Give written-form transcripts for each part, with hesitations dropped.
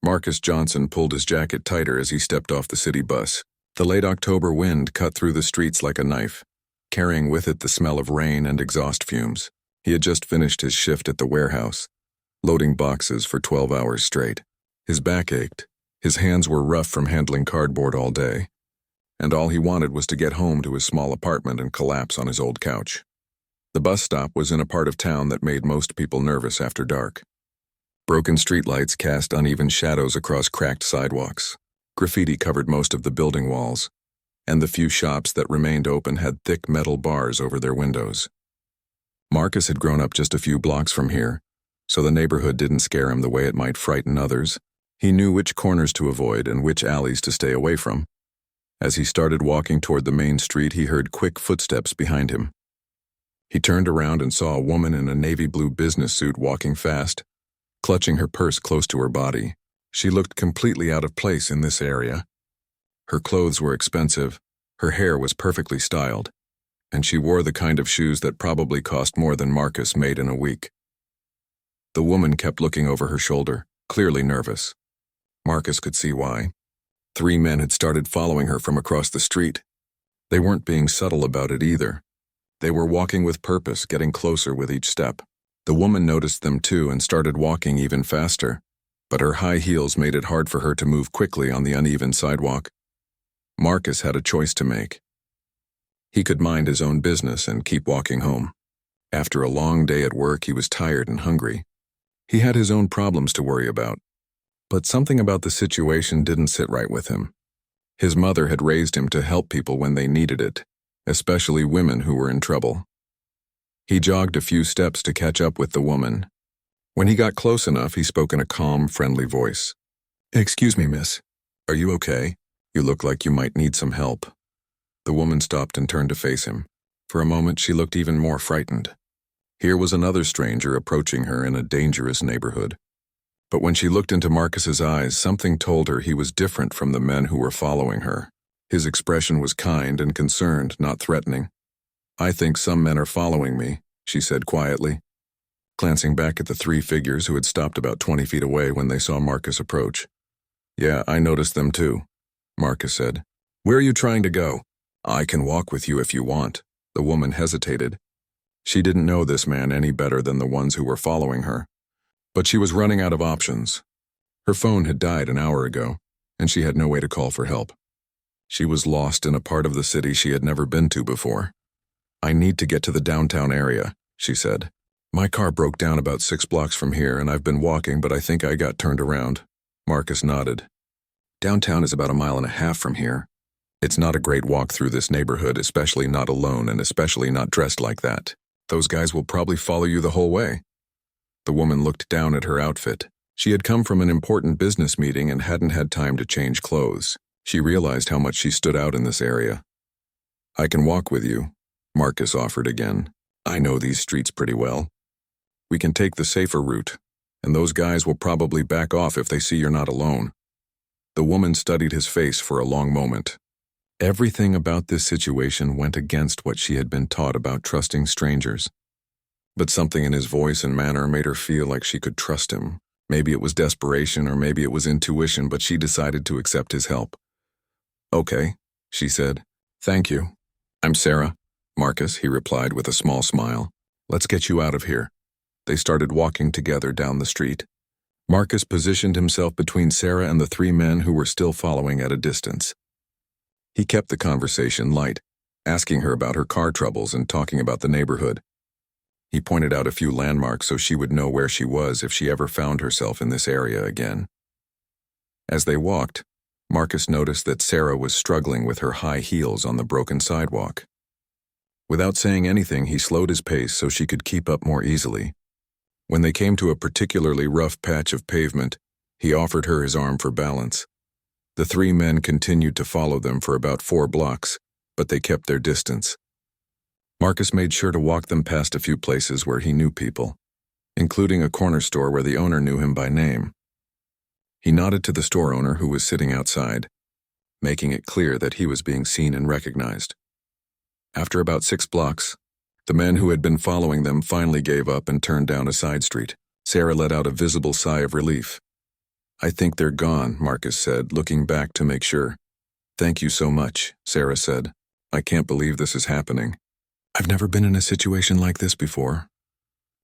Marcus Johnson pulled his jacket tighter as he stepped off the city bus. The late October wind cut through the streets like a knife, carrying with it the smell of rain and exhaust fumes. He had just finished his shift at the warehouse, loading boxes for 12 hours straight. His back ached, his hands were rough from handling cardboard all day, and all he wanted was to get home to his small apartment and collapse on his old couch. The bus stop was in a part of town that made most people nervous after dark. Broken streetlights cast uneven shadows across cracked sidewalks. Graffiti covered most of the building walls, and the few shops that remained open had thick metal bars over their windows. Marcus had grown up just a few blocks from here, so the neighborhood didn't scare him the way it might frighten others. He knew which corners to avoid and which alleys to stay away from. As he started walking toward the main street, he heard quick footsteps behind him. He turned around and saw a woman in a navy blue business suit walking fast, clutching her purse close to her body. She looked completely out of place in this area. Her clothes were expensive, her hair was perfectly styled, and she wore the kind of shoes that probably cost more than Marcus made in a week. The woman kept looking over her shoulder, clearly nervous. Marcus could see why. 3 men had started following her from across the street. They weren't being subtle about it either. They were walking with purpose, getting closer with each step. The woman noticed them too and started walking even faster, but her high heels made it hard for her to move quickly on the uneven sidewalk. Marcus had a choice to make. He could mind his own business and keep walking home. After a long day at work, he was tired and hungry. He had his own problems to worry about. But something about the situation didn't sit right with him. His mother had raised him to help people when they needed it, especially women who were in trouble. He jogged a few steps to catch up with the woman. When he got close enough, he spoke in a calm, friendly voice. "Excuse me, miss. Are you okay? You look like you might need some help." The woman stopped and turned to face him. For a moment, she looked even more frightened. Here was another stranger approaching her in a dangerous neighborhood. But when she looked into Marcus's eyes, something told her he was different from the men who were following her. His expression was kind and concerned, not threatening. "I think some men are following me," she said quietly, glancing back at the 3 figures who had stopped about 20 feet away when they saw Marcus approach. "Yeah, I noticed them too," Marcus said. "Where are you trying to go?" "I can walk with you if you want." The woman hesitated. She didn't know this man any better than the ones who were following her. But she was running out of options. Her phone had died an hour ago, and she had no way to call for help. She was lost in a part of the city she had never been to before. "I need to get to the downtown area," she said. "My car broke down about 6 blocks from here, and I've been walking, but I think I got turned around." Marcus nodded. "Downtown is about 1.5 miles from here. It's not a great walk through this neighborhood, especially not alone and especially not dressed like that. Those guys will probably follow you the whole way." The woman looked down at her outfit. She had come from an important business meeting and hadn't had time to change clothes. She realized how much she stood out in this area. "I can walk with you," Marcus offered again. "I know these streets pretty well. We can take the safer route, and those guys will probably back off if they see you're not alone." The woman studied his face for a long moment. Everything about this situation went against what she had been taught about trusting strangers. But something in his voice and manner made her feel like she could trust him. Maybe it was desperation or maybe it was intuition, but she decided to accept his help. "Okay," she said. "Thank you." "I'm Sarah." "Marcus," he replied with a small smile. "Let's get you out of here." They started walking together down the street. Marcus positioned himself between Sarah and the 3 men who were still following at a distance. He kept the conversation light, asking her about her car troubles and talking about the neighborhood. He pointed out a few landmarks so she would know where she was if she ever found herself in this area again. As they walked, Marcus noticed that Sarah was struggling with her high heels on the broken sidewalk. Without saying anything, he slowed his pace so she could keep up more easily. When they came to a particularly rough patch of pavement, he offered her his arm for balance. The 3 men continued to follow them for about 4 blocks, but they kept their distance. Marcus made sure to walk them past a few places where he knew people, including a corner store where the owner knew him by name. He nodded to the store owner who was sitting outside, making it clear that he was being seen and recognized. After about 6 blocks, the men who had been following them finally gave up and turned down a side street. Sarah let out a visible sigh of relief. I think they're gone, Marcus said, looking back to make sure. Thank you so much, Sarah said. I can't believe this is happening. I've never been in a situation like this before.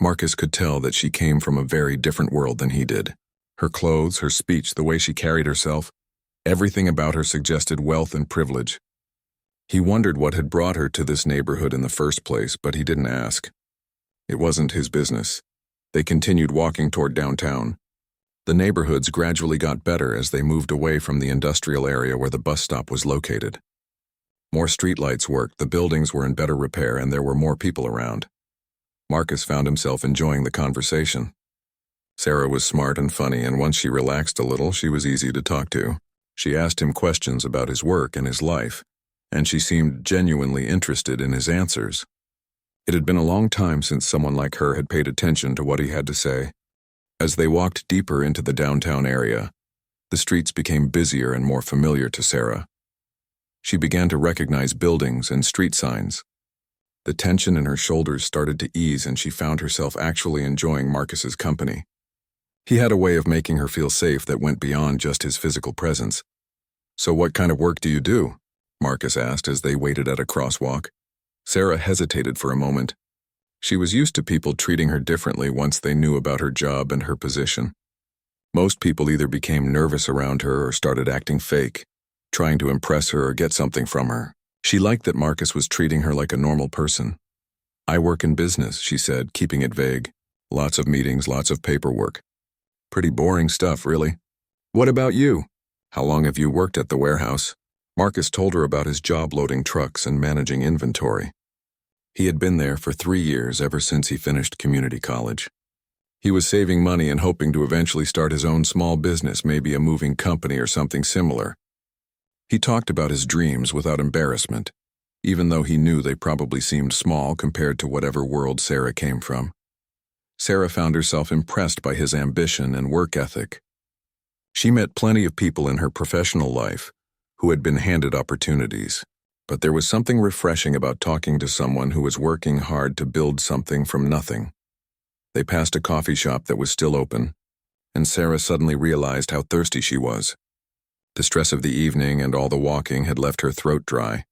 Marcus could tell that she came from a very different world than he did. Her clothes, her speech, the way she carried herself, everything about her suggested wealth and privilege. He wondered what had brought her to this neighborhood in the first place, but he didn't ask. It wasn't his business. They continued walking toward downtown. The neighborhoods gradually got better as they moved away from the industrial area where the bus stop was located. More streetlights worked, the buildings were in better repair, and there were more people around. Marcus found himself enjoying the conversation. Sarah was smart and funny, and once she relaxed a little, she was easy to talk to. She asked him questions about his work and his life, and she seemed genuinely interested in his answers. It had been a long time since someone like her had paid attention to what he had to say. As they walked deeper into the downtown area, the streets became busier and more familiar to Sarah. She began to recognize buildings and street signs. The tension in her shoulders started to ease, and she found herself actually enjoying Marcus's company. He had a way of making her feel safe that went beyond just his physical presence. So what kind of work do you do? Marcus asked as they waited at a crosswalk. Sarah hesitated for a moment. She was used to people treating her differently once they knew about her job and her position. Most people either became nervous around her or started acting fake, trying to impress her or get something from her. She liked that Marcus was treating her like a normal person. I work in business, she said, keeping it vague. Lots of meetings, lots of paperwork. Pretty boring stuff, really. What about you? How long have you worked at the warehouse? Marcus told her about his job loading trucks and managing inventory. He had been there for 3 years ever since he finished community college. He was saving money and hoping to eventually start his own small business, maybe a moving company or something similar. He talked about his dreams without embarrassment, even though he knew they probably seemed small compared to whatever world Sarah came from. Sarah found herself impressed by his ambition and work ethic. She met plenty of people in her professional life who had been handed opportunities, but there was something refreshing about talking to someone who was working hard to build something from nothing. They passed a coffee shop that was still open, and Sarah suddenly realized how thirsty she was. The stress of the evening and all the walking had left her throat dry.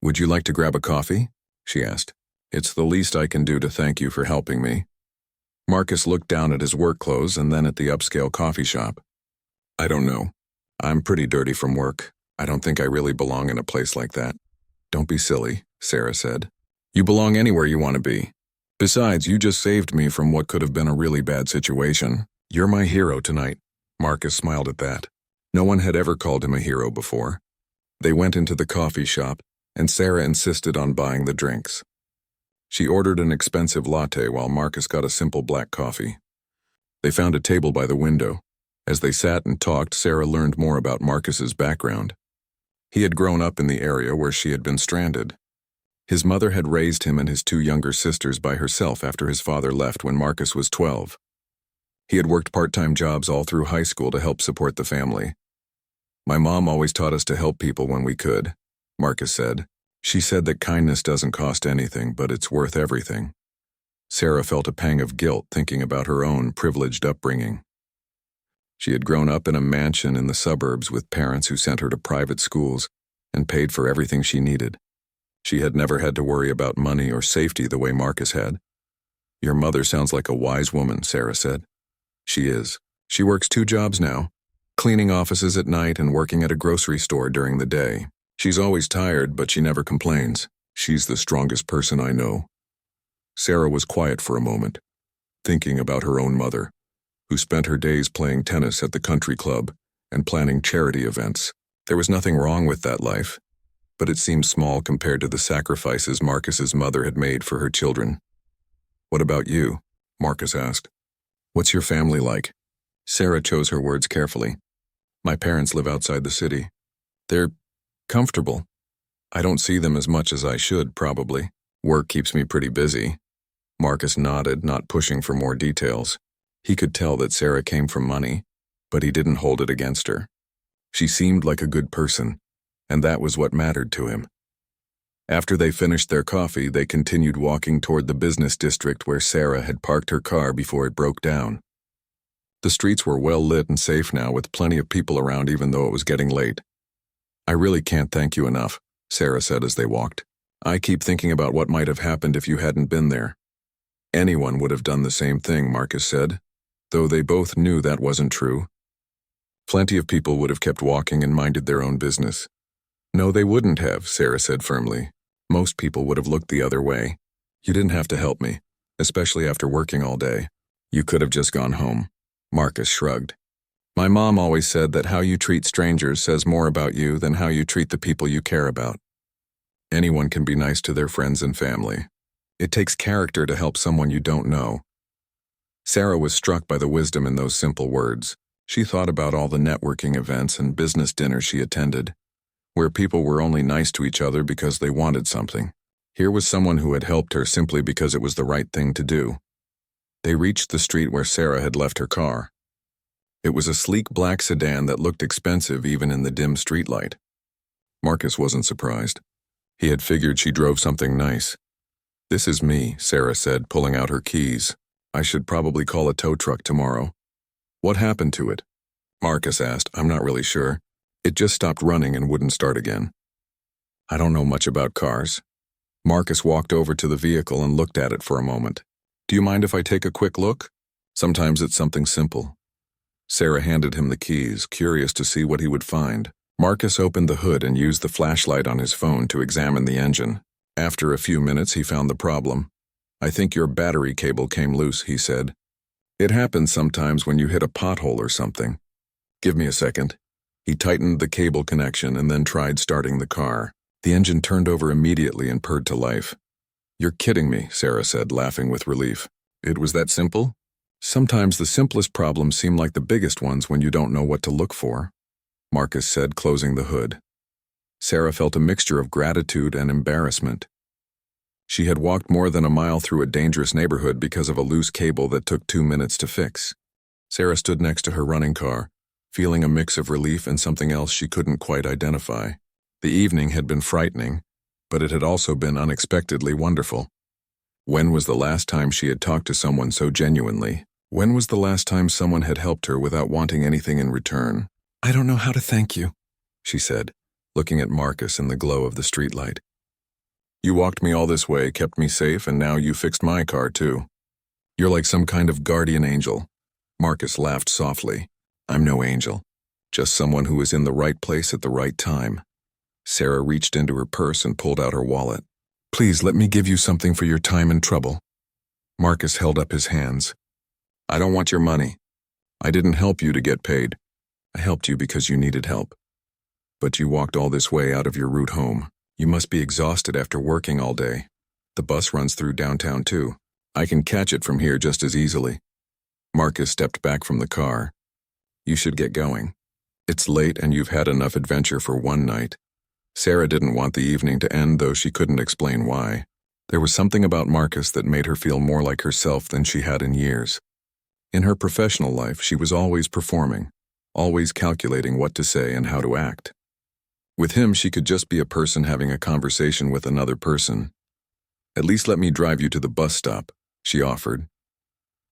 Would you like to grab a coffee? She asked. It's the least I can do to thank you for helping me. Marcus looked down at his work clothes and then at the upscale coffee shop. I don't know. I'm pretty dirty from work. I don't think I really belong in a place like that. Don't be silly, Sarah said. You belong anywhere you want to be. Besides, you just saved me from what could have been a really bad situation. You're my hero tonight. Marcus smiled at that. No one had ever called him a hero before. They went into the coffee shop, and Sarah insisted on buying the drinks. She ordered an expensive latte while Marcus got a simple black coffee. They found a table by the window. As they sat and talked, Sarah learned more about Marcus's background. He had grown up in the area where she had been stranded. His mother had raised him and his 2 younger sisters by herself after his father left when Marcus was 12. He had worked part-time jobs all through high school to help support the family. My mom always taught us to help people when we could, Marcus said. She said that kindness doesn't cost anything, but it's worth everything. Sarah felt a pang of guilt thinking about her own privileged upbringing. She had grown up in a mansion in the suburbs with parents who sent her to private schools and paid for everything she needed. She had never had to worry about money or safety the way Marcus had. Your mother sounds like a wise woman, Sarah said. She is. She works 2 jobs now, cleaning offices at night and working at a grocery store during the day. She's always tired, but she never complains. She's the strongest person I know. Sarah was quiet for a moment, thinking about her own mother, who spent her days playing tennis at the country club and planning charity events. There was nothing wrong with that life, but it seemed small compared to the sacrifices Marcus's mother had made for her children. What about you? Marcus asked. What's your family like? Sarah chose her words carefully. My parents live outside the city. They're comfortable. I don't see them as much as I should, probably. Work keeps me pretty busy. Marcus nodded, not pushing for more details. He could tell that Sarah came from money, but he didn't hold it against her. She seemed like a good person, and that was what mattered to him. After they finished their coffee, they continued walking toward the business district where Sarah had parked her car before it broke down. The streets were well lit and safe now, with plenty of people around even though it was getting late. "I really can't thank you enough," Sarah said as they walked. "I keep thinking about what might have happened if you hadn't been there." "Anyone would have done the same thing," Marcus said, though they both knew that wasn't true. Plenty of people would have kept walking and minded their own business. "No, they wouldn't have," Sarah said firmly. "Most people would have looked the other way. You didn't have to help me, especially after working all day. You could have just gone home." Marcus shrugged. "My mom always said that how you treat strangers says more about you than how you treat the people you care about. Anyone can be nice to their friends and family. It takes character to help someone you don't know." Sarah was struck by the wisdom in those simple words. She thought about all the networking events and business dinners she attended, where people were only nice to each other because they wanted something. Here was someone who had helped her simply because it was the right thing to do. They reached the street where Sarah had left her car. It was a sleek black sedan that looked expensive even in the dim streetlight. Marcus wasn't surprised. He had figured she drove something nice. "This is me," Sarah said, pulling out her keys. "I should probably call a tow truck tomorrow." "What happened to it?" Marcus asked. "I'm not really sure. It just stopped running and wouldn't start again." "I don't know much about cars." Marcus walked over to the vehicle and looked at it for a moment. "Do you mind if I take a quick look? Sometimes it's something simple." Sarah handed him the keys, curious to see what he would find. Marcus opened the hood and used the flashlight on his phone to examine the engine. After a few minutes, he found the problem. "I think your battery cable came loose," he said. "It happens sometimes when you hit a pothole or something. Give me a second." He tightened the cable connection and then tried starting the car. The engine turned over immediately and purred to life. "You're kidding me," Sarah said, laughing with relief. "It was that simple?" "Sometimes the simplest problems seem like the biggest ones when you don't know what to look for," Marcus said, closing the hood. Sarah felt a mixture of gratitude and embarrassment. She had walked more than a mile through a dangerous neighborhood because of a loose cable that took 2 minutes to fix. Sarah stood next to her running car, feeling a mix of relief and something else she couldn't quite identify. The evening had been frightening, but it had also been unexpectedly wonderful. When was the last time she had talked to someone so genuinely? When was the last time someone had helped her without wanting anything in return? "I don't know how to thank you," she said, looking at Marcus in the glow of the streetlight. "You walked me all this way, kept me safe, and now you fixed my car too. You're like some kind of guardian angel." Marcus laughed softly. "I'm no angel, just someone who was in the right place at the right time." Sarah reached into her purse and pulled out her wallet. "Please let me give you something for your time and trouble." Marcus held up his hands. "I don't want your money. I didn't help you to get paid. I helped you because you needed help. But you walked all this way out of your route home. You must be exhausted after working all day. The bus runs through downtown too. I can catch it from here just as easily." Marcus stepped back from the car. "You should get going. It's late and you've had enough adventure for one night." Sarah didn't want the evening to end, though she couldn't explain why. There was something about Marcus that made her feel more like herself than she had in years. In her professional life, she was always performing, always calculating what to say and how to act. With him, she could just be a person having a conversation with another person. "At least let me drive you to the bus stop," she offered.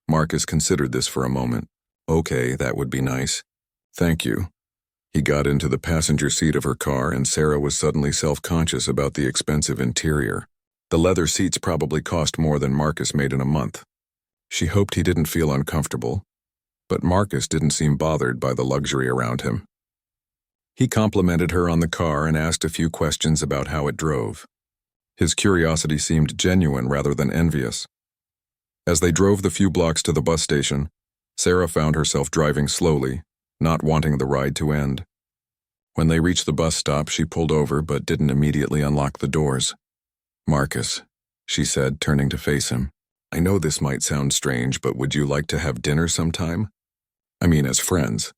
Marcus considered this for a moment. "Okay, that would be nice. Thank you." He got into the passenger seat of her car, and Sarah was suddenly self-conscious about the expensive interior. The leather seats probably cost more than Marcus made in a month. She hoped he didn't feel uncomfortable, but Marcus didn't seem bothered by the luxury around him. He complimented her on the car and asked a few questions about how it drove. His curiosity seemed genuine rather than envious. As they drove the few blocks to the bus station, Sarah found herself driving slowly, not wanting the ride to end. When they reached the bus stop, she pulled over but didn't immediately unlock the doors. "Marcus," she said, turning to face him. "I know this might sound strange, but would you like to have dinner sometime? I mean, as friends.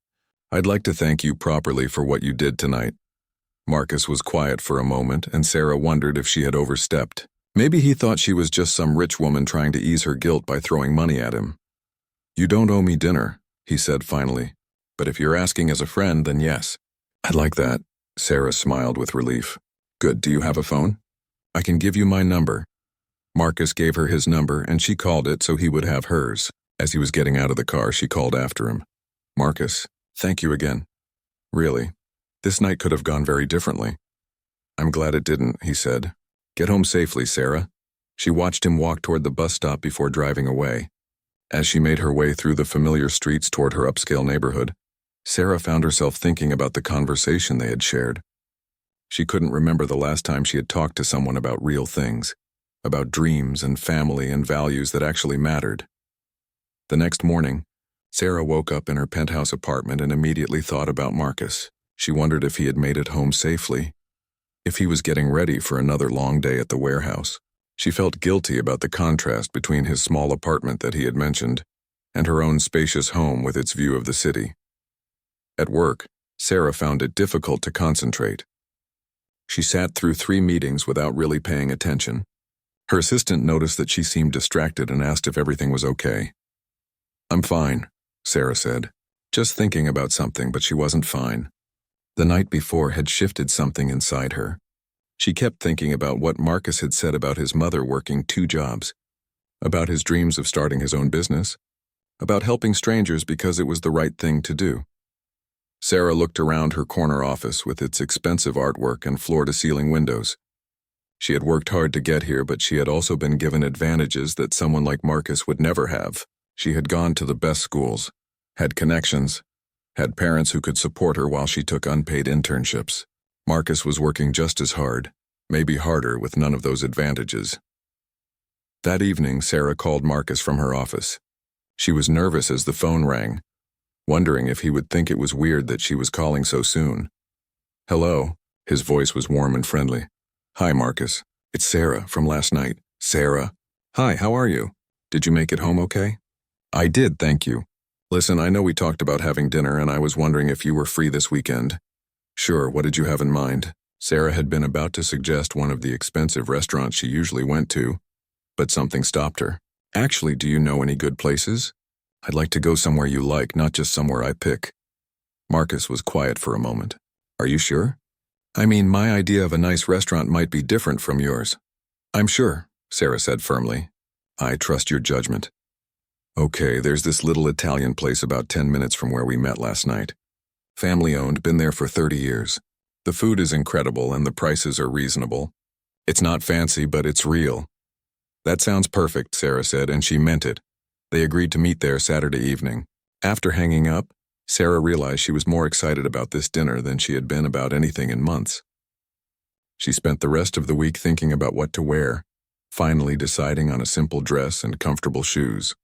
I'd like to thank you properly for what you did tonight." Marcus was quiet for a moment, and Sarah wondered if she had overstepped. Maybe he thought she was just some rich woman trying to ease her guilt by throwing money at him. "You don't owe me dinner," he said finally. "But if you're asking as a friend, then yes." "I'd like that." Sarah smiled with relief. "Good, do you have a phone? I can give you my number." Marcus gave her his number, and she called it so he would have hers. As he was getting out of the car, she called after him. "Marcus, thank you again. Really, this night could have gone very differently." "I'm glad it didn't," he said. "Get home safely, Sarah." She watched him walk toward the bus stop before driving away. As she made her way through the familiar streets toward her upscale neighborhood, Sarah found herself thinking about the conversation they had shared. She couldn't remember the last time she had talked to someone about real things, about dreams and family and values that actually mattered. The next morning, Sarah woke up in her penthouse apartment and immediately thought about Marcus. She wondered if he had made it home safely, if he was getting ready for another long day at the warehouse. She felt guilty about the contrast between his small apartment that he had mentioned and her own spacious home with its view of the city. At work, Sarah found it difficult to concentrate. She sat through 3 meetings without really paying attention. Her assistant noticed that she seemed distracted and asked if everything was okay. "I'm fine," Sarah said, just thinking about something, but she wasn't fine. The night before had shifted something inside her. She kept thinking about what Marcus had said about his mother working 2 jobs, about his dreams of starting his own business, about helping strangers because it was the right thing to do. Sarah looked around her corner office with its expensive artwork and floor-to-ceiling windows. She had worked hard to get here, but she had also been given advantages that someone like Marcus would never have. She had gone to the best schools, had connections, had parents who could support her while she took unpaid internships. Marcus was working just as hard, maybe harder, with none of those advantages. That evening, Sarah called Marcus from her office. She was nervous as the phone rang, wondering if he would think it was weird that she was calling so soon. "Hello," his voice was warm and friendly. "Hi, Marcus. It's Sarah from last night." "Sarah? Hi, how are you? Did you make it home okay?" "I did, thank you. Listen, I know we talked about having dinner, and I was wondering if you were free this weekend." "Sure, what did you have in mind?" Sarah had been about to suggest one of the expensive restaurants she usually went to, but something stopped her. "Actually, do you know any good places? I'd like to go somewhere you like, not just somewhere I pick." Marcus was quiet for a moment. "Are you sure? I mean, my idea of a nice restaurant might be different from yours." "I'm sure," Sarah said firmly. "I trust your judgment." "Okay, there's this little Italian place about 10 minutes from where we met last night. Family-owned, been there for 30 years. The food is incredible and the prices are reasonable. It's not fancy, but it's real." "That sounds perfect," Sarah said, and she meant it. They agreed to meet there Saturday evening. After hanging up, Sarah realized she was more excited about this dinner than she had been about anything in months. She spent the rest of the week thinking about what to wear, finally deciding on a simple dress and comfortable shoes.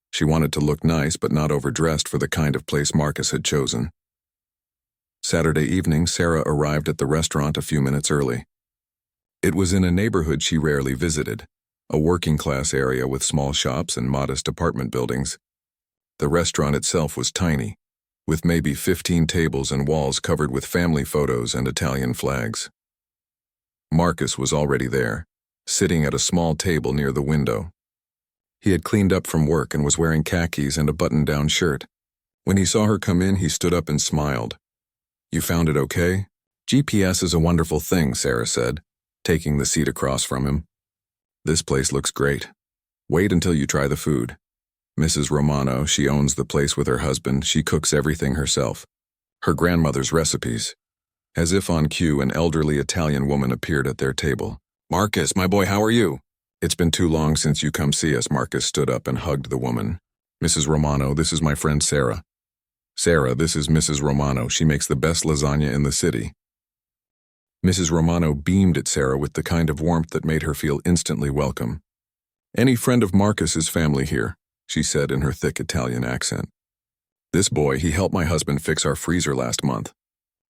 She wanted to look nice but not overdressed for the kind of place Marcus had chosen. Saturday evening, Sarah arrived at the restaurant a few minutes early. It was in a neighborhood she rarely visited, a working-class area with small shops and modest apartment buildings. The restaurant itself was tiny, with maybe 15 tables and walls covered with family photos and Italian flags. Marcus was already there, sitting at a small table near the window. He had cleaned up from work and was wearing khakis and a button-down shirt. When he saw her come in, he stood up and smiled. "You found it okay?" "GPS is a wonderful thing," Sarah said, taking the seat across from him. "This place looks great. Wait until you try the food. Mrs. Romano, she owns the place with her husband. She cooks everything herself. Her grandmother's recipes." As if on cue, an elderly Italian woman appeared at their table. "Marcus, my boy, how are you?" "It's been too long since you come see us." Marcus stood up and hugged the woman. "Mrs. Romano, this is my friend Sarah." "Sarah, this is Mrs. Romano. She makes the best lasagna in the city." Mrs. Romano beamed at Sarah with the kind of warmth that made her feel instantly welcome. "Any friend of Marcus's family here," she said in her thick Italian accent. "This boy, he helped my husband fix our freezer last month.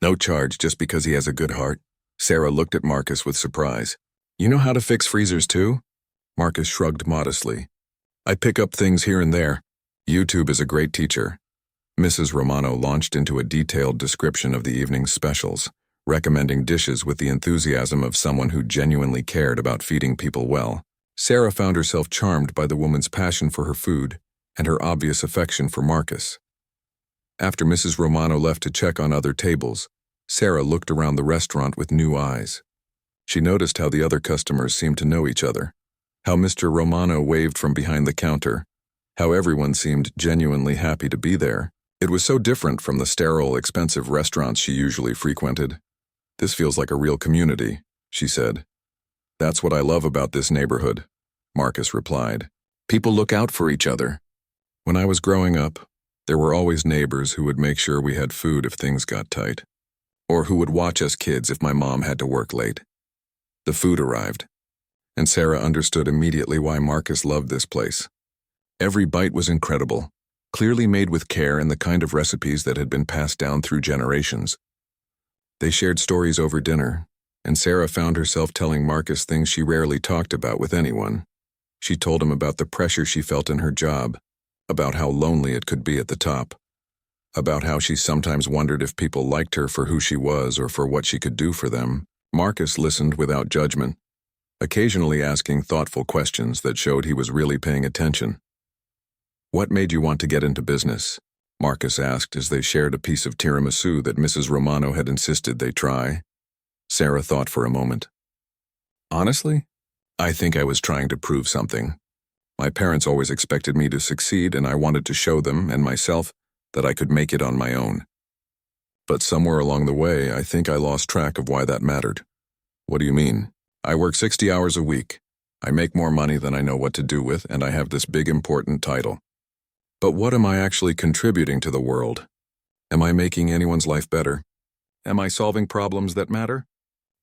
No charge, just because he has a good heart." Sarah looked at Marcus with surprise. "You know how to fix freezers too?" Marcus shrugged modestly. "I pick up things here and there. YouTube is a great teacher." Mrs. Romano launched into a detailed description of the evening's specials, recommending dishes with the enthusiasm of someone who genuinely cared about feeding people well. Sarah found herself charmed by the woman's passion for her food and her obvious affection for Marcus. After Mrs. Romano left to check on other tables, Sarah looked around the restaurant with new eyes. She noticed how the other customers seemed to know each other, how Mr. Romano waved from behind the counter, how everyone seemed genuinely happy to be there. It was so different from the sterile, expensive restaurants she usually frequented. "This feels like a real community," she said. "That's what I love about this neighborhood," Marcus replied. "People look out for each other. When I was growing up, there were always neighbors who would make sure we had food if things got tight, or who would watch us kids if my mom had to work late." The food arrived, and Sarah understood immediately why Marcus loved this place. Every bite was incredible, clearly made with care and the kind of recipes that had been passed down through generations. They shared stories over dinner, and Sarah found herself telling Marcus things she rarely talked about with anyone. She told him about the pressure she felt in her job, about how lonely it could be at the top, about how she sometimes wondered if people liked her for who she was or for what she could do for them. Marcus listened without judgment, occasionally asking thoughtful questions that showed he was really paying attention. "What made you want to get into business?" Marcus asked as they shared a piece of tiramisu that Mrs. Romano had insisted they try. Sarah thought for a moment. "Honestly, I think I was trying to prove something. My parents always expected me to succeed, and I wanted to show them and myself that I could make it on my own. But somewhere along the way, I think I lost track of why that mattered." "What do you mean?" "I work 60 hours a week. I make more money than I know what to do with, and I have this big important title. But what am I actually contributing to the world? Am I making anyone's life better? Am I solving problems that matter?"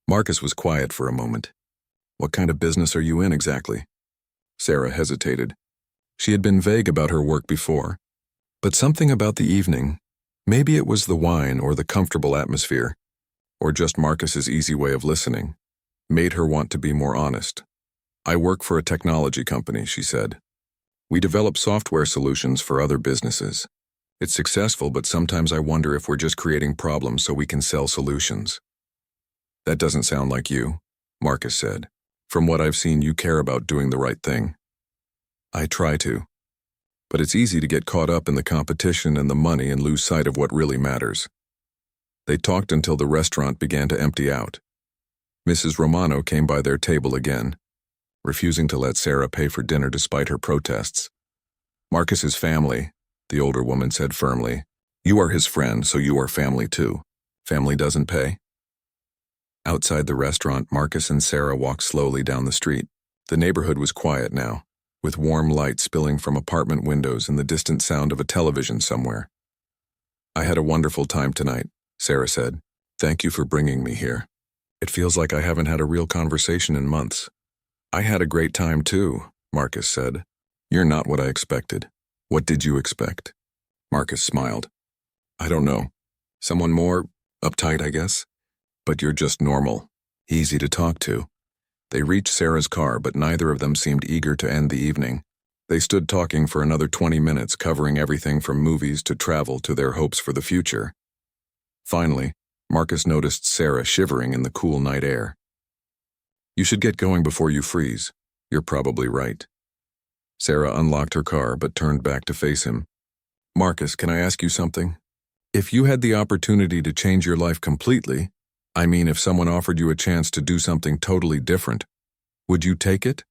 Marcus was quiet for a moment. "What kind of business are you in exactly?" Sarah hesitated. She had been vague about her work before, but something about the evening, maybe it was the wine or the comfortable atmosphere, or just Marcus's easy way of listening, made her want to be more honest. "I work for a technology company," she said. "We develop software solutions for other businesses. It's successful, but sometimes I wonder if we're just creating problems so we can sell solutions." "That doesn't sound like you," Marcus said. "From what I've seen, you care about doing the right thing." "I try to. But it's easy to get caught up in the competition and the money and lose sight of what really matters." They talked until the restaurant began to empty out. Mrs. Romano came by their table again, refusing to let Sarah pay for dinner despite her protests. "Marcus's family," the older woman said firmly. "You are his friend, so you are family too. Family doesn't pay." Outside the restaurant, Marcus and Sarah walked slowly down the street. The neighborhood was quiet now, with warm light spilling from apartment windows and the distant sound of a television somewhere. "I had a wonderful time tonight," Sarah said. "Thank you for bringing me here. It feels like I haven't had a real conversation in months." "I had a great time too," Marcus said. "You're not what I expected." "What did you expect?" Marcus smiled. "I don't know. Someone more uptight, I guess. But you're just normal, easy to talk to." They reached Sarah's car, but neither of them seemed eager to end the evening. They stood talking for another 20 minutes, covering everything from movies to travel to their hopes for the future. Finally, Marcus noticed Sarah shivering in the cool night air. "You should get going before you freeze. You're probably right." Sarah unlocked her car but turned back to face him. "Marcus, can I ask you something? If you had the opportunity to change your life completely, I mean if someone offered you a chance to do something totally different, would you take it?"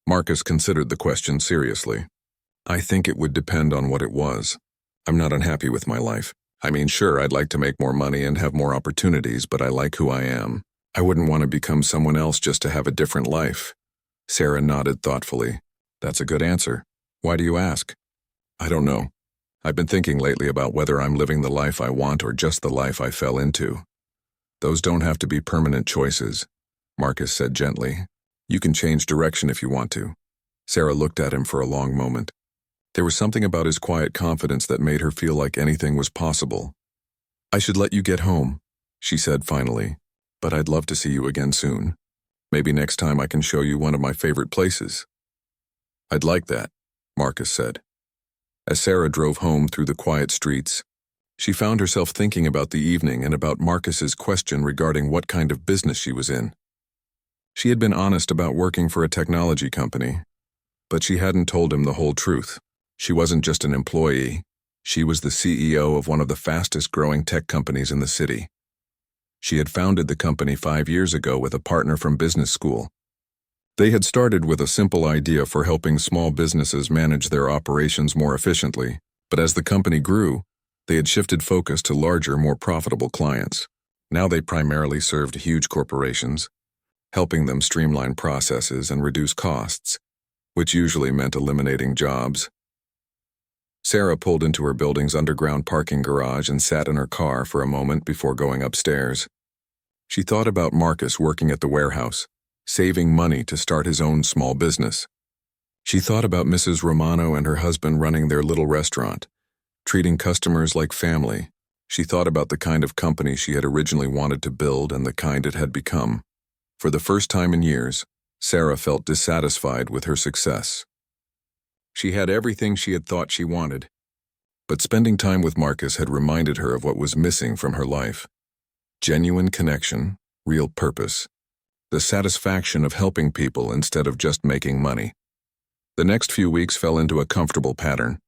Marcus considered the question seriously. "I think it would depend on what it was. I'm not unhappy with my life. I mean, sure, I'd like to make more money and have more opportunities, but I like who I am. I wouldn't want to become someone else just to have a different life." Sarah nodded thoughtfully. "That's a good answer. Why do you ask?" "I don't know. I've been thinking lately about whether I'm living the life I want or just the life I fell into. Those don't have to be permanent choices," Marcus said gently. "You can change direction if you want to." Sarah looked at him for a long moment. There was something about his quiet confidence that made her feel like anything was possible. "I should let you get home," she said finally, "but I'd love to see you again soon. Maybe next time I can show you one of my favorite places." "I'd like that," Marcus said. As Sarah drove home through the quiet streets, she found herself thinking about the evening and about Marcus's question regarding what kind of business she was in. She had been honest about working for a technology company, but she hadn't told him the whole truth. She wasn't just an employee. She was the CEO of one of the fastest-growing tech companies in the city. She had founded the company 5 years ago with a partner from business school. They had started with a simple idea for helping small businesses manage their operations more efficiently, but as the company grew, they had shifted focus to larger, more profitable clients. Now they primarily served huge corporations, helping them streamline processes and reduce costs, which usually meant eliminating jobs. Sarah pulled into her building's underground parking garage and sat in her car for a moment before going upstairs. She thought about Marcus working at the warehouse, saving money to start his own small business. She thought about Mrs. Romano and her husband running their little restaurant, treating customers like family. She thought about the kind of company she had originally wanted to build and the kind it had become. For the first time in years, Sarah felt dissatisfied with her success. She had everything she had thought she wanted, but spending time with Marcus had reminded her of what was missing from her life. Genuine connection, real purpose, the satisfaction of helping people instead of just making money. The next few weeks fell into a comfortable pattern.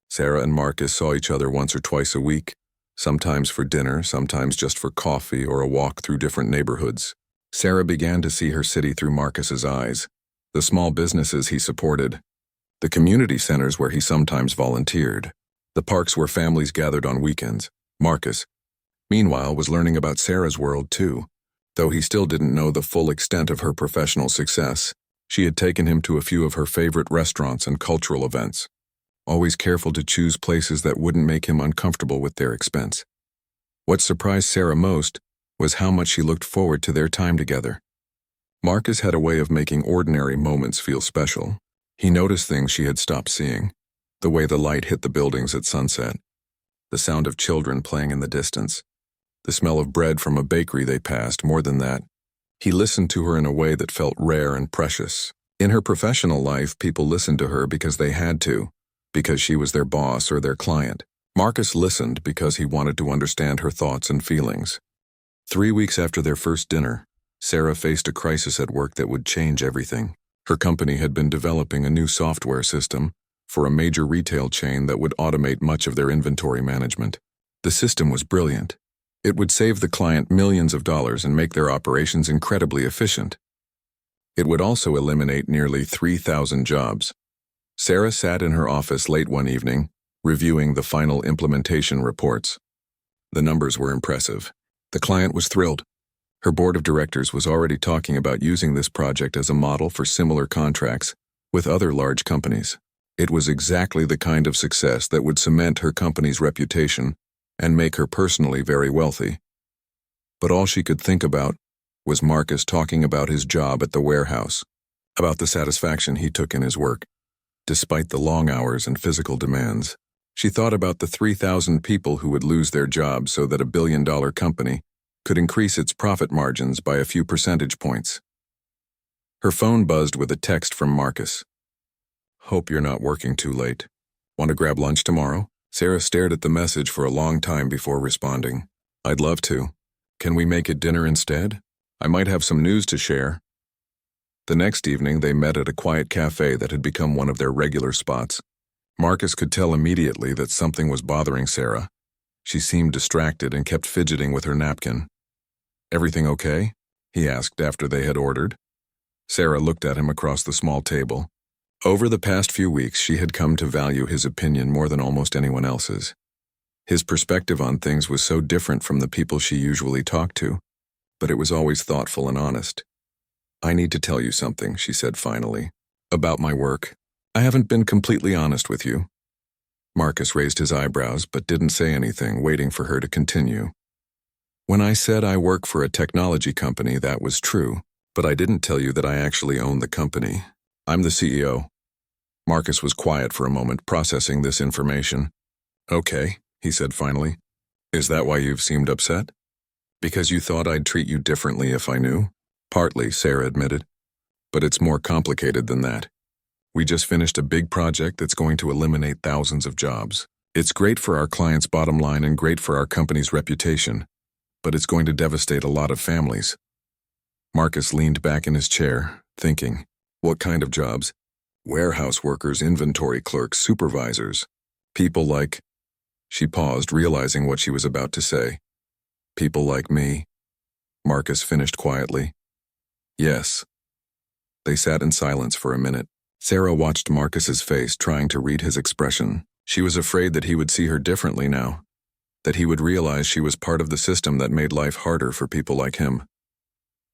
Sarah and Marcus saw each other once or twice a week, sometimes for dinner, sometimes just for coffee or a walk through different neighborhoods. Sarah began to see her city through Marcus's eyes, the small businesses he supported, the community centers where he sometimes volunteered, the parks where families gathered on weekends. Marcus, meanwhile, was learning about Sarah's world too. Though he still didn't know the full extent of her professional success, she had taken him to a few of her favorite restaurants and cultural events, always careful to choose places that wouldn't make him uncomfortable with their expense. What surprised Sarah most was how much she looked forward to their time together. Marcus had a way of making ordinary moments feel special. He noticed things she had stopped seeing, the way the light hit the buildings at sunset, the sound of children playing in the distance, the smell of bread from a bakery they passed. More than that, he listened to her in a way that felt rare and precious. In her professional life, people listened to her because they had to, because she was their boss or their client. Marcus listened because he wanted to understand her thoughts and feelings. 3 weeks after their first dinner, Sarah faced a crisis at work that would change everything. Her company had been developing a new software system for a major retail chain that would automate much of their inventory management. The system was brilliant. It would save the client millions of dollars and make their operations incredibly efficient. It would also eliminate nearly 3,000 jobs. Sarah sat in her office late one evening, reviewing the final implementation reports. The numbers were impressive. The client was thrilled. Her board of directors was already talking about using this project as a model for similar contracts with other large companies. It was exactly the kind of success that would cement her company's reputation and make her personally very wealthy. But all she could think about was Marcus talking about his job at the warehouse, about the satisfaction he took in his work. Despite the long hours and physical demands, she thought about the 3,000 people who would lose their jobs so that a billion-dollar company could increase its profit margins by a few percentage points. Her phone buzzed with a text from Marcus. "Hope you're not working too late. Want to grab lunch tomorrow?" Sarah stared at the message for a long time before responding. "I'd love to. Can we make it dinner instead? I might have some news to share." The next evening, they met at a quiet cafe that had become one of their regular spots. Marcus could tell immediately that something was bothering Sarah. She seemed distracted and kept fidgeting with her napkin. "Everything okay?" he asked after they had ordered. Sarah looked at him across the small table. Over the past few weeks, she had come to value his opinion more than almost anyone else's. His perspective on things was so different from the people she usually talked to, but it was always thoughtful and honest. "I need to tell you something," she said finally, "about my work. I haven't been completely honest with you." Marcus raised his eyebrows but didn't say anything, waiting for her to continue. "When I said I work for a technology company, that was true, but I didn't tell you that I actually own the company. I'm the CEO. Marcus was quiet for a moment, processing this information. "Okay," he said finally. "Is that why you've seemed upset? Because you thought I'd treat you differently if I knew?" "Partly," Sarah admitted. "But it's more complicated than that. We just finished a big project that's going to eliminate thousands of jobs. It's great for our clients' bottom line and great for our company's reputation, but it's going to devastate a lot of families." Marcus leaned back in his chair, thinking, what kind of jobs? Warehouse workers, inventory clerks, supervisors. People like... She paused, realizing what she was about to say. "People like me," Marcus finished quietly. "Yes." They sat in silence for a minute. Sarah watched Marcus's face, trying to read his expression. She was afraid that he would see her differently now, that he would realize she was part of the system that made life harder for people like him.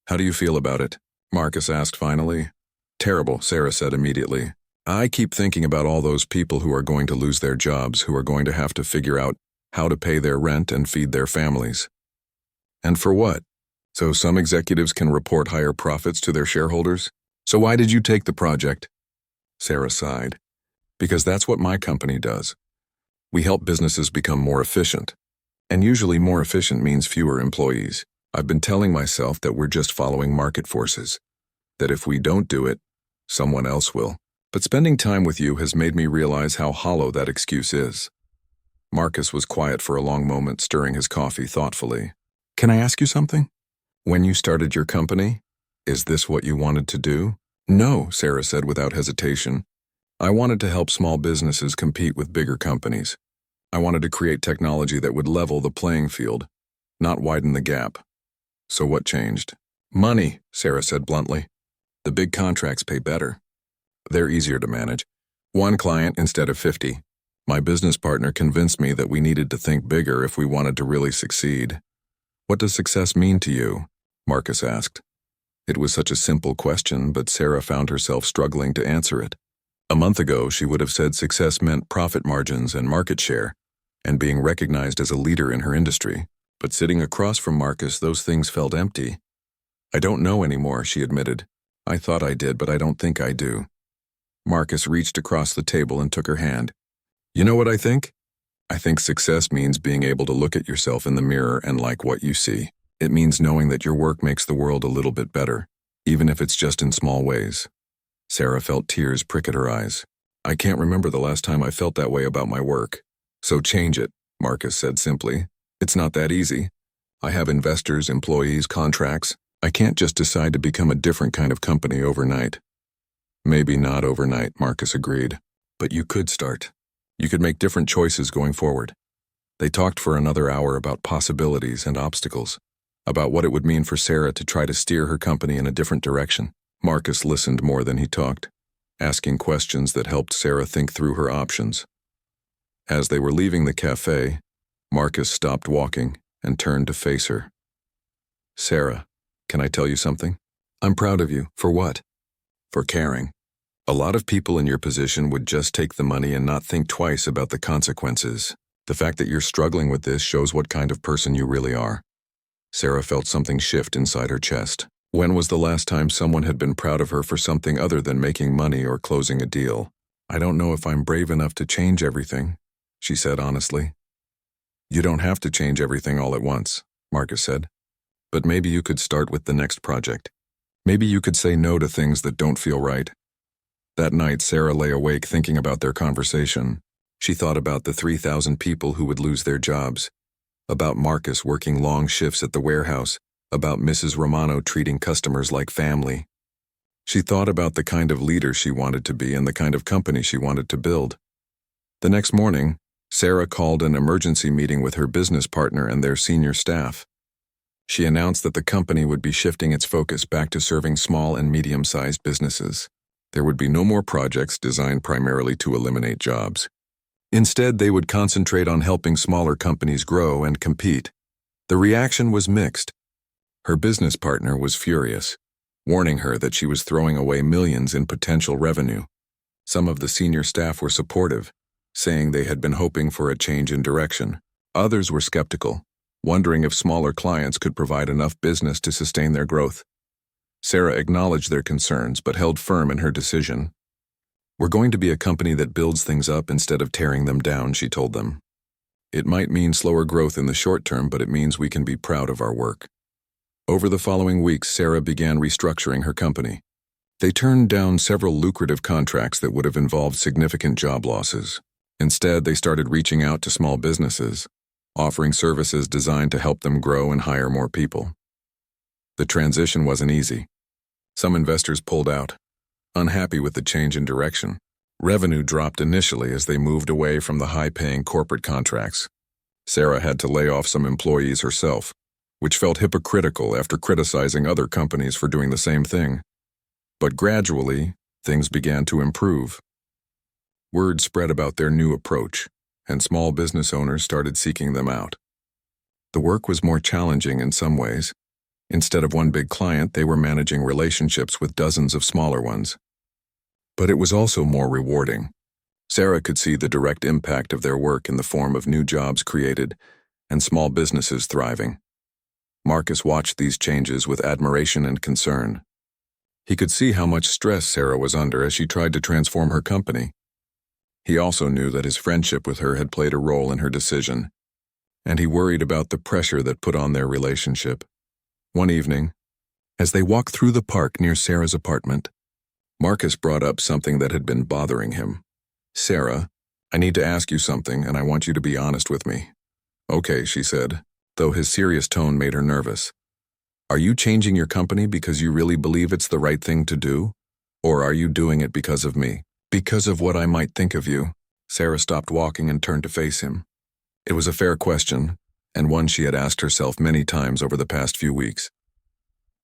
"How do you feel about it?" Marcus asked finally. "Terrible," Sarah said immediately. "I keep thinking about all those people who are going to lose their jobs, who are going to have to figure out how to pay their rent and feed their families. And for what? So some executives can report higher profits to their shareholders? So why did you take the project?" Sarah sighed. "Because that's what my company does. We help businesses become more efficient. And usually more efficient means fewer employees. I've been telling myself that we're just following market forces, that if we don't do it, someone else will. But spending time with you has made me realize how hollow that excuse is." Marcus was quiet for a long moment, stirring his coffee thoughtfully. "Can I ask you something? When you started your company, is this what you wanted to do?" "No," Sarah said without hesitation. "I wanted to help small businesses compete with bigger companies. I wanted to create technology that would level the playing field, not widen the gap." "So what changed?" "Money," Sarah said bluntly. "The big contracts pay better. They're easier to manage. One client instead of 50. My business partner convinced me that we needed to think bigger if we wanted to really succeed." "What does success mean to you?" Marcus asked. It was such a simple question, but Sarah found herself struggling to answer it. A month ago, she would have said success meant profit margins and market share, and being recognized as a leader in her industry. But sitting across from Marcus, those things felt empty. "I don't know anymore," she admitted. "I thought I did, but I don't think I do." Marcus reached across the table and took her hand. "You know what I think? I think success means being able to look at yourself in the mirror and like what you see. It means knowing that your work makes the world a little bit better, even if it's just in small ways." Sarah felt tears prick at her eyes. "I can't remember the last time I felt that way about my work." "So change it," Marcus said simply. "It's not that easy. I have investors, employees, contracts. I can't just decide to become a different kind of company overnight." "Maybe not overnight," Marcus agreed. "But you could start. You could make different choices going forward." They talked for another hour about possibilities and obstacles, about what it would mean for Sarah to try to steer her company in a different direction. Marcus listened more than he talked, asking questions that helped Sarah think through her options. As they were leaving the cafe, Marcus stopped walking and turned to face her. "Sarah, can I tell you something? I'm proud of you." "For what?" "For caring. A lot of people in your position would just take the money and not think twice about the consequences. The fact that you're struggling with this shows what kind of person you really are." Sarah felt something shift inside her chest. When was the last time someone had been proud of her for something other than making money or closing a deal? "I don't know if I'm brave enough to change everything," she said honestly. "You don't have to change everything all at once," Marcus said. "But maybe you could start with the next project. Maybe you could say no to things that don't feel right." That night, Sarah lay awake thinking about their conversation. She thought about the 3,000 people who would lose their jobs, about Marcus working long shifts at the warehouse, about Mrs. Romano treating customers like family. She thought about the kind of leader she wanted to be and the kind of company she wanted to build. The next morning, Sarah called an emergency meeting with her business partner and their senior staff. She announced that the company would be shifting its focus back to serving small and medium-sized businesses. There would be no more projects designed primarily to eliminate jobs. Instead, they would concentrate on helping smaller companies grow and compete. The reaction was mixed. Her business partner was furious, warning her that she was throwing away millions in potential revenue. Some of the senior staff were supportive, saying they had been hoping for a change in direction. Others were skeptical, wondering if smaller clients could provide enough business to sustain their growth. Sarah acknowledged their concerns but held firm in her decision. "We're going to be a company that builds things up instead of tearing them down," she told them. "It might mean slower growth in the short term, but it means we can be proud of our work." Over the following weeks, Sarah began restructuring her company. They turned down several lucrative contracts that would have involved significant job losses. Instead, they started reaching out to small businesses, offering services designed to help them grow and hire more people. The transition wasn't easy. Some investors pulled out, unhappy with the change in direction. Revenue dropped initially as they moved away from the high-paying corporate contracts. Sarah had to lay off some employees herself, which felt hypocritical after criticizing other companies for doing the same thing. But gradually, things began to improve. Word spread about their new approach, and small business owners started seeking them out. The work was more challenging in some ways. Instead of one big client, they were managing relationships with dozens of smaller ones. But it was also more rewarding. Sarah could see the direct impact of their work in the form of new jobs created and small businesses thriving. Marcus watched these changes with admiration and concern. He could see how much stress Sarah was under as she tried to transform her company. He also knew that his friendship with her had played a role in her decision, and he worried about the pressure that put on their relationship. One evening, as they walked through the park near Sarah's apartment, Marcus brought up something that had been bothering him. "Sarah, I need to ask you something, and I want you to be honest with me." "Okay," she said, though his serious tone made her nervous. "Are you changing your company because you really believe it's the right thing to do? Or are you doing it because of me? Because of what I might think of you?" Sarah stopped walking and turned to face him. It was a fair question, and one she had asked herself many times over the past few weeks.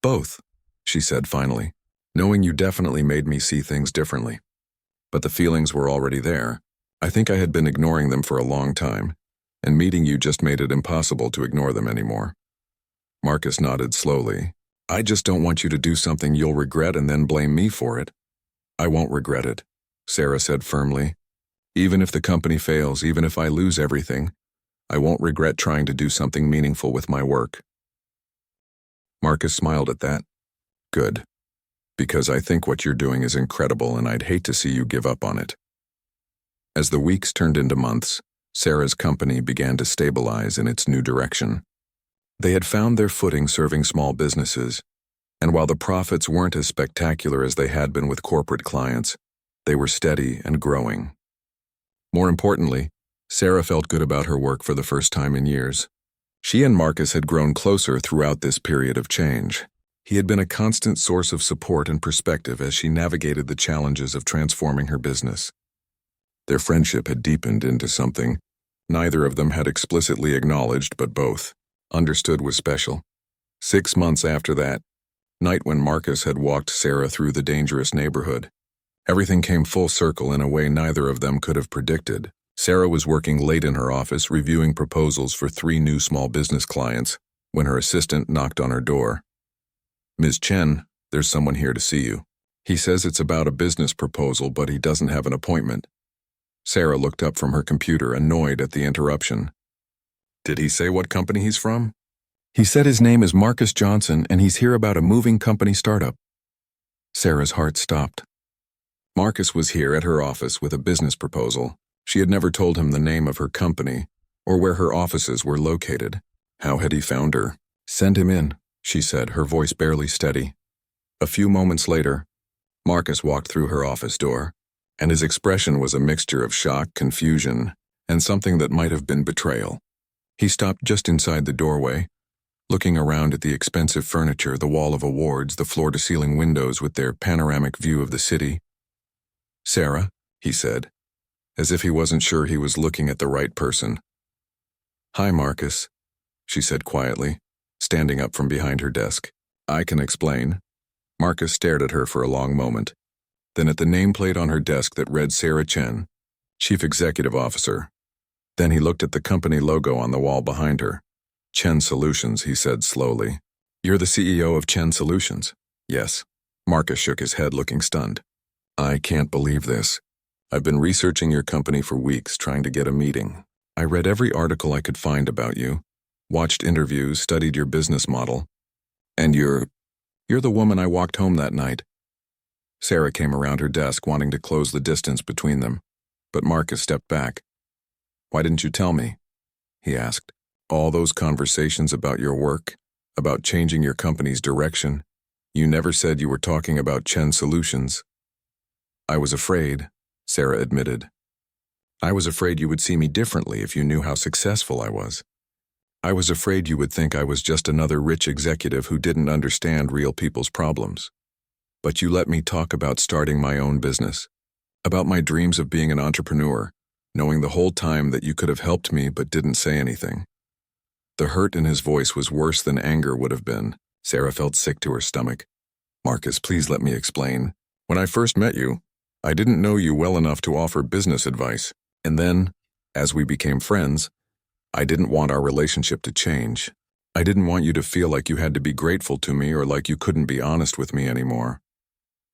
"Both," she said finally. "Knowing you definitely made me see things differently. But the feelings were already there. I think I had been ignoring them for a long time, and meeting you just made it impossible to ignore them anymore." Marcus nodded slowly. "I just don't want you to do something you'll regret and then blame me for it." "I won't regret it," Sarah said firmly. "Even if the company fails, even if I lose everything, I won't regret trying to do something meaningful with my work." Marcus smiled at that. "Good. Because I think what you're doing is incredible and I'd hate to see you give up on it." As the weeks turned into months, Sarah's company began to stabilize in its new direction. They had found their footing serving small businesses, and while the profits weren't as spectacular as they had been with corporate clients, they were steady and growing. More importantly, Sarah felt good about her work for the first time in years. She and Marcus had grown closer throughout this period of change. He had been a constant source of support and perspective as she navigated the challenges of transforming her business. Their friendship had deepened into something neither of them had explicitly acknowledged, but both understood was special. 6 months after that night when Marcus had walked Sarah through the dangerous neighborhood, everything came full circle in a way neither of them could have predicted. Sarah was working late in her office reviewing proposals for 3 new small business clients when her assistant knocked on her door. "Ms. Chen, there's someone here to see you. He says it's about a business proposal, but he doesn't have an appointment." Sarah looked up from her computer, annoyed at the interruption. "Did he say what company he's from?" "He said his name is Marcus Johnson and he's here about a moving company startup." Sarah's heart stopped. Marcus was here at her office with a business proposal. She had never told him the name of her company or where her offices were located. How had he found her? "Send him in," she said, her voice barely steady. A few moments later, Marcus walked through her office door, and his expression was a mixture of shock, confusion, and something that might have been betrayal. He stopped just inside the doorway, looking around at the expensive furniture, the wall of awards, the floor-to-ceiling windows with their panoramic view of the city. "Sarah," he said, as if he wasn't sure he was looking at the right person. "Hi, Marcus," she said quietly, standing up from behind her desk. "I can explain." Marcus stared at her for a long moment, then at the nameplate on her desk that read Sarah Chen, Chief Executive Officer. Then he looked at the company logo on the wall behind her. "Chen Solutions," he said slowly. "You're the CEO of Chen Solutions?" "Yes." Marcus shook his head, looking stunned. "I can't believe this. I've been researching your company for weeks, trying to get a meeting. I read every article I could find about you, watched interviews, studied your business model. And you're the woman I walked home that night." Sarah came around her desk, wanting to close the distance between them, but Marcus stepped back. "Why didn't you tell me?" he asked. "All those conversations about your work, about changing your company's direction. You never said you were talking about Chen Solutions." "I was afraid," Sarah admitted. "I was afraid you would see me differently if you knew how successful I was. I was afraid you would think I was just another rich executive who didn't understand real people's problems. But you let me talk about starting my own business, about my dreams of being an entrepreneur, knowing the whole time that you could have helped me but didn't say anything." The hurt in his voice was worse than anger would have been. Sarah felt sick to her stomach. Marcus, please let me explain. When I first met you, I didn't know you well enough to offer business advice. And then, as we became friends, I didn't want our relationship to change. I didn't want you to feel like you had to be grateful to me or like you couldn't be honest with me anymore.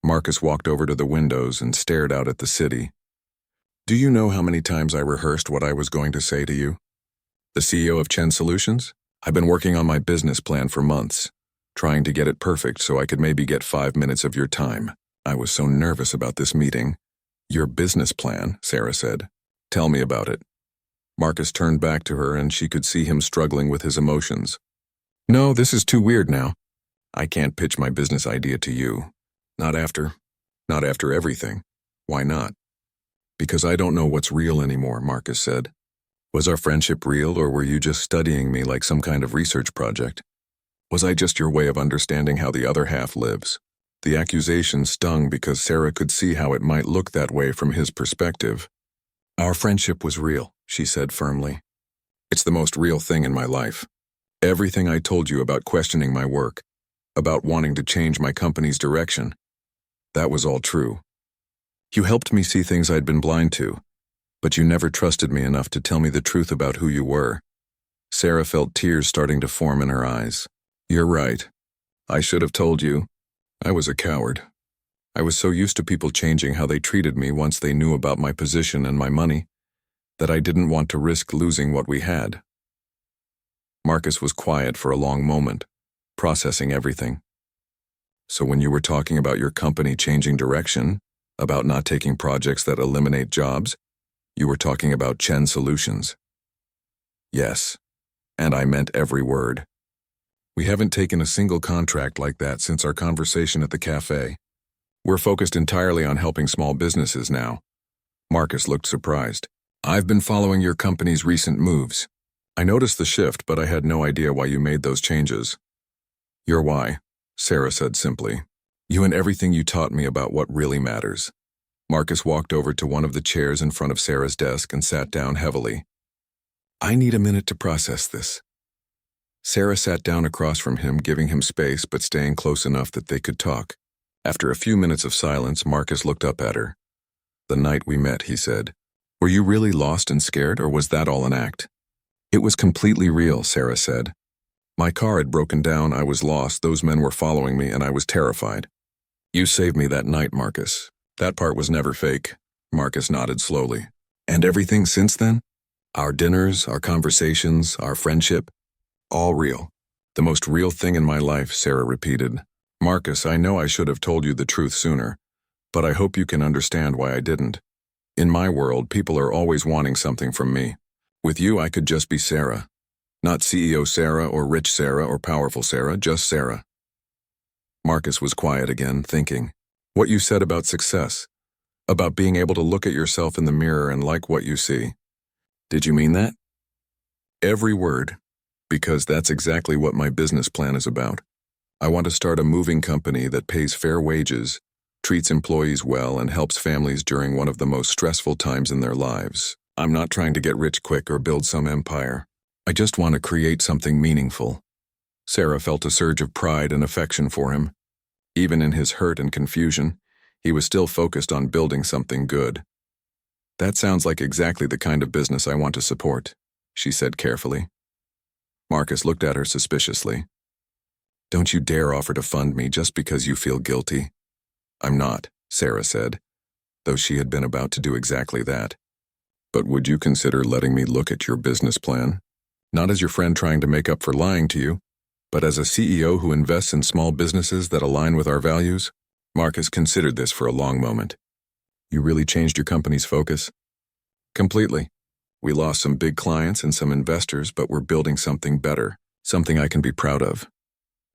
Marcus walked over to the windows and stared out at the city. Do you know how many times I rehearsed what I was going to say to you? The CEO of Chen Solutions? I've been working on my business plan for months, trying to get it perfect so I could maybe get 5 minutes of your time. I was so nervous about this meeting. Your business plan, Sarah said. Tell me about it. Marcus turned back to her and she could see him struggling with his emotions. No, this is too weird now. I can't pitch my business idea to you. Not after everything. Why not? Because I don't know what's real anymore, Marcus said. Was our friendship real or were you just studying me like some kind of research project? Was I just your way of understanding how the other half lives? The accusation stung because Sarah could see how it might look that way from his perspective. Our friendship was real, she said firmly. It's the most real thing in my life. Everything I told you about questioning my work, about wanting to change my company's direction, that was all true. You helped me see things I'd been blind to, but you never trusted me enough to tell me the truth about who you were. Sarah felt tears starting to form in her eyes. You're right. I should have told you. I was a coward. I was so used to people changing how they treated me once they knew about my position and my money, that I didn't want to risk losing what we had. Marcus was quiet for a long moment, processing everything. So when you were talking about your company changing direction, about not taking projects that eliminate jobs, you were talking about Chen Solutions. Yes, and I meant every word. We haven't taken a single contract like that since our conversation at the cafe. We're focused entirely on helping small businesses now. Marcus looked surprised. I've been following your company's recent moves. I noticed the shift, but I had no idea why you made those changes. You're why, Sarah said simply. You and everything you taught me about what really matters. Marcus walked over to one of the chairs in front of Sarah's desk and sat down heavily. I need a minute to process this. Sarah sat down across from him, giving him space but staying close enough that they could talk. After a few minutes of silence, Marcus looked up at her. The night we met, he said. Were you really lost and scared, or was that all an act? It was completely real, Sarah said. My car had broken down, I was lost, those men were following me, and I was terrified. You saved me that night, Marcus. That part was never fake. Marcus nodded slowly. And everything since then? Our dinners, our conversations, our friendship? All real. The most real thing in my life, Sarah repeated. Marcus, I know I should have told you the truth sooner, but I hope you can understand why I didn't. In my world, people are always wanting something from me. With you, I could just be Sarah. Not CEO Sarah or rich Sarah or powerful Sarah, just Sarah. Marcus was quiet again, thinking. What you said about success, about being able to look at yourself in the mirror and like what you see. Did you mean that? Every word, because that's exactly what my business plan is about. I want to start a moving company that pays fair wages, treats employees well, and helps families during one of the most stressful times in their lives. I'm not trying to get rich quick or build some empire. I just want to create something meaningful. Sarah felt a surge of pride and affection for him. Even in his hurt and confusion, he was still focused on building something good. That sounds like exactly the kind of business I want to support, she said carefully. Marcus looked at her suspiciously. Don't you dare offer to fund me just because you feel guilty. I'm not, Sarah said, though she had been about to do exactly that. But would you consider letting me look at your business plan? Not as your friend trying to make up for lying to you, but as a CEO who invests in small businesses that align with our values? Marcus considered this for a long moment. You really changed your company's focus? Completely. We lost some big clients and some investors, but we're building something better, something I can be proud of.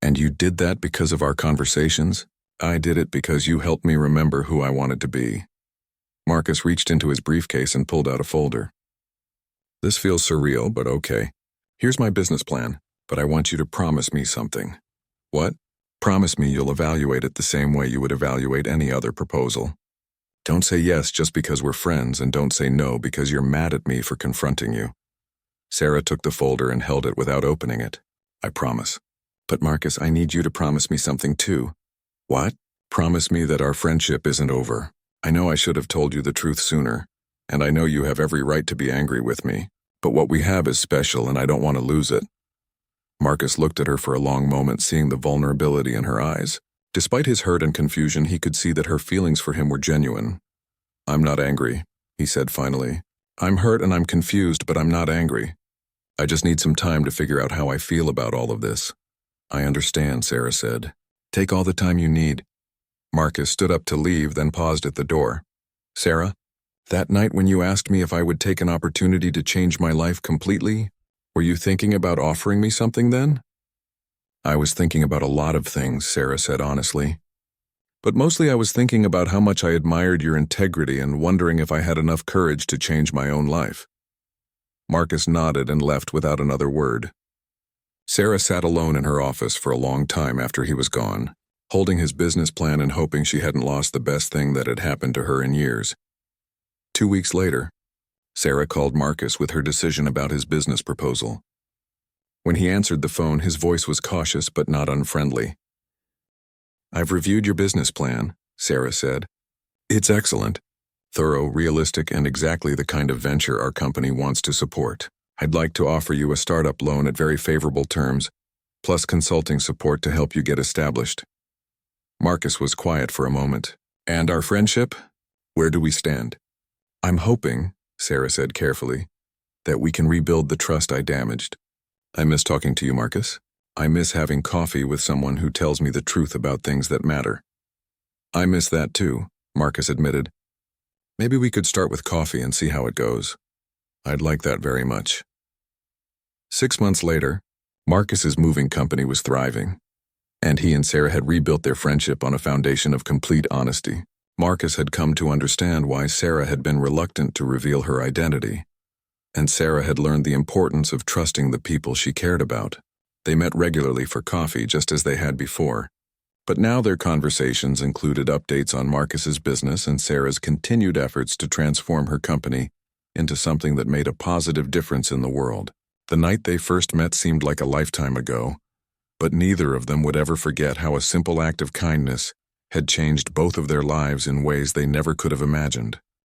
And you did that because of our conversations? I did it because you helped me remember who I wanted to be. Marcus reached into his briefcase and pulled out a folder. This feels surreal, but okay. Here's my business plan, but I want you to promise me something. What? Promise me you'll evaluate it the same way you would evaluate any other proposal. Don't say yes just because we're friends, and don't say no because you're mad at me for confronting you. Sarah took the folder and held it without opening it. I promise. But Marcus, I need you to promise me something too. What? Promise me that our friendship isn't over. I know I should have told you the truth sooner, and I know you have every right to be angry with me, but what we have is special and I don't want to lose it. Marcus looked at her for a long moment, seeing the vulnerability in her eyes. Despite his hurt and confusion, he could see that her feelings for him were genuine. I'm not angry, he said finally. I'm hurt and I'm confused, but I'm not angry. I just need some time to figure out how I feel about all of this. I understand, Sarah said. Take all the time you need. Marcus stood up to leave, then paused at the door. Sarah, that night when you asked me if I would take an opportunity to change my life completely, were you thinking about offering me something then? I was thinking about a lot of things, Sarah said honestly. But mostly I was thinking about how much I admired your integrity and wondering if I had enough courage to change my own life. Marcus nodded and left without another word. Sarah sat alone in her office for a long time after he was gone, holding his business plan and hoping she hadn't lost the best thing that had happened to her in years. 2 weeks later, Sarah called Marcus with her decision about his business proposal. When he answered the phone, his voice was cautious but not unfriendly. I've reviewed your business plan, Sarah said. It's excellent, thorough, realistic, and exactly the kind of venture our company wants to support. I'd like to offer you a startup loan at very favorable terms, plus consulting support to help you get established. Marcus was quiet for a moment. And our friendship? Where do we stand? I'm hoping, Sarah said carefully, that we can rebuild the trust I damaged. I miss talking to you, Marcus. I miss having coffee with someone who tells me the truth about things that matter. I miss that too, Marcus admitted. Maybe we could start with coffee and see how it goes. I'd like that very much. 6 months later, Marcus's moving company was thriving, and he and Sarah had rebuilt their friendship on a foundation of complete honesty. Marcus had come to understand why Sarah had been reluctant to reveal her identity, and Sarah had learned the importance of trusting the people she cared about. They met regularly for coffee just as they had before, but now their conversations included updates on Marcus's business and Sarah's continued efforts to transform her company into something that made a positive difference in the world. The night they first met seemed like a lifetime ago, but neither of them would ever forget how a simple act of kindness had changed both of their lives in ways they never could have imagined.